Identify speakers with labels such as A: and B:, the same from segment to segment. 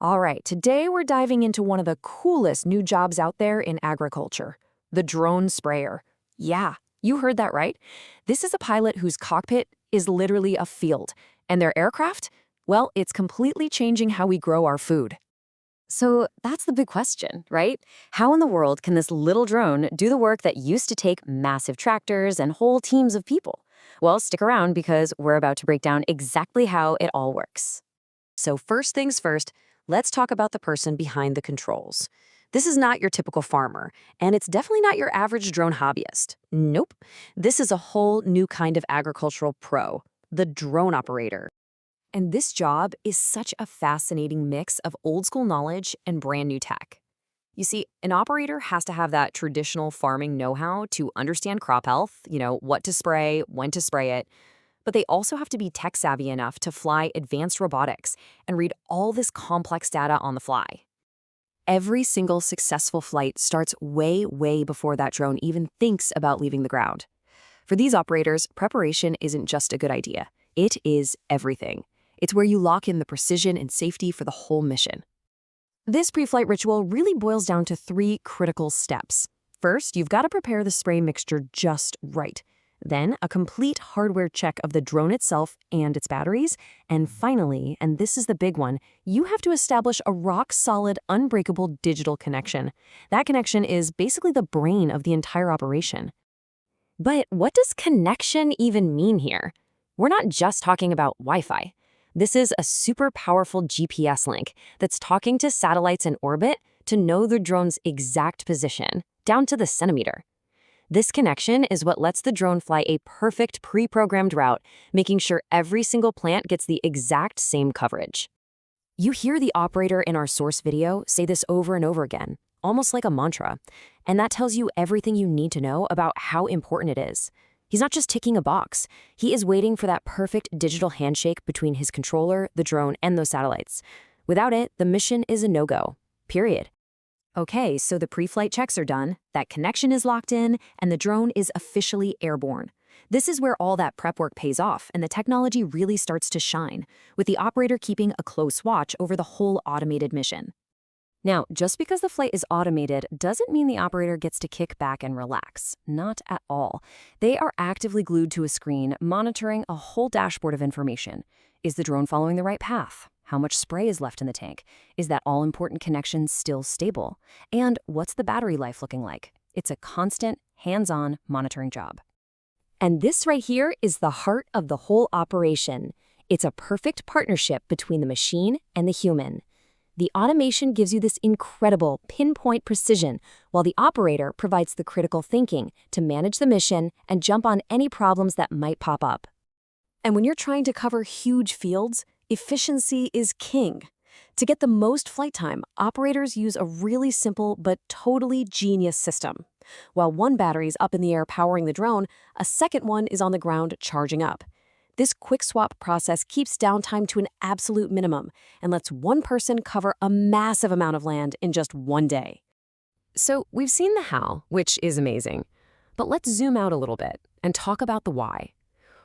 A: All right, today we're diving into one of the coolest new jobs out there in agriculture, the drone sprayer. Yeah, you heard that right. This is a pilot whose cockpit is literally a field, and their aircraft? Well, it's completely changing how we grow our food.
B: So that's the big question, right? How in the world can this little drone do the work that used to take massive tractors and whole teams of people? Well, stick around because we're about to break down exactly how it all works.
C: So, first things first, let's talk about the person behind the controls. This is not your typical farmer, and it's definitely not your average drone hobbyist. Nope. This is a whole new kind of agricultural pro, the drone operator.
A: And this job is such a fascinating mix of old school knowledge and brand new tech. You see, an operator has to have that traditional farming know-how to understand crop health, what to spray, when to spray it, but they also have to be tech savvy enough to fly advanced robotics and read all this complex data on the fly. Every single successful flight starts way, way before that drone even thinks about leaving the ground. For these operators, preparation isn't just a good idea. It is everything. It's where you lock in the precision and safety for the whole mission. This pre-flight ritual really boils down to 3 critical steps. First, you've got to prepare the spray mixture just right. Then, a complete hardware check of the drone itself and its batteries. And finally, and this is the big one, you have to establish a rock-solid, unbreakable digital connection. That connection is basically the brain of the entire operation.
B: But what does connection even mean here? We're not just talking about Wi-Fi. This is a super powerful GPS link that's talking to satellites in orbit to know the drone's exact position, down to the centimeter. This connection is what lets the drone fly a perfect pre-programmed route, making sure every single plant gets the exact same coverage. You hear the operator in our source video say this over and over again, almost like a mantra, and that tells you everything you need to know about how important it is. He's not just ticking a box. He is waiting for that perfect digital handshake between his controller, the drone, and those satellites. Without it, the mission is a no-go. Period. Okay, so the pre-flight checks are done, that connection is locked in, and the drone is officially airborne. This is where all that prep work pays off and the technology really starts to shine, with the operator keeping a close watch over the whole automated mission. Now, just because the flight is automated doesn't mean the operator gets to kick back and relax. Not at all. They are actively glued to a screen, monitoring a whole dashboard of information. Is the drone following the right path? How much spray is left in the tank? Is that all-important connection still stable? And what's the battery life looking like? It's a constant, hands-on monitoring job. And this right here is the heart of the whole operation. It's a perfect partnership between the machine and the human. The automation gives you this incredible pinpoint precision, while the operator provides the critical thinking to manage the mission and jump on any problems that might pop up. And when you're trying to cover huge fields, efficiency is king. To get the most flight time, operators use a really simple but totally genius system. While one battery's up in the air powering the drone, a second one is on the ground charging up. This quick swap process keeps downtime to an absolute minimum and lets one person cover a massive amount of land in just one day. So we've seen the how, which is amazing. But let's zoom out a little bit and talk about the why.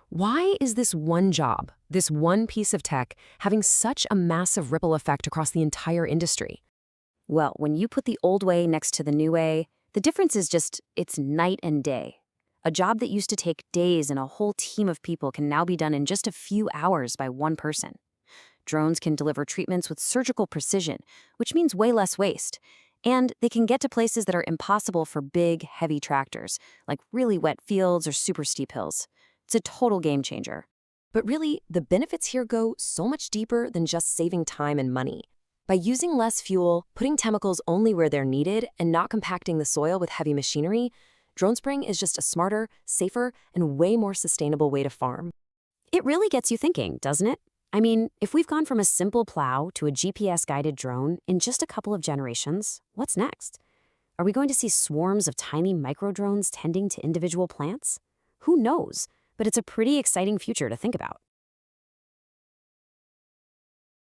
B: Why is this one job, this one piece of tech, having such a massive ripple effect across the entire industry? Well, when you put the old way next to the new way, the difference is it's night and day. A job that used to take days and a whole team of people can now be done in just a few hours by one person. Drones can deliver treatments with surgical precision, which means way less waste. And they can get to places that are impossible for big, heavy tractors, like really wet fields or super steep hills. It's a total game changer.
A: But really, the benefits here go so much deeper than just saving time and money. By using less fuel, putting chemicals only where they're needed, and not compacting the soil with heavy machinery, drone spraying is just a smarter, safer, and way more sustainable way to farm.
B: It really gets you thinking, doesn't it? I mean, if we've gone from a simple plow to a GPS-guided drone in just a couple of generations, what's next? Are we going to see swarms of tiny micro-drones tending to individual plants? Who knows? But it's a pretty exciting future to think about.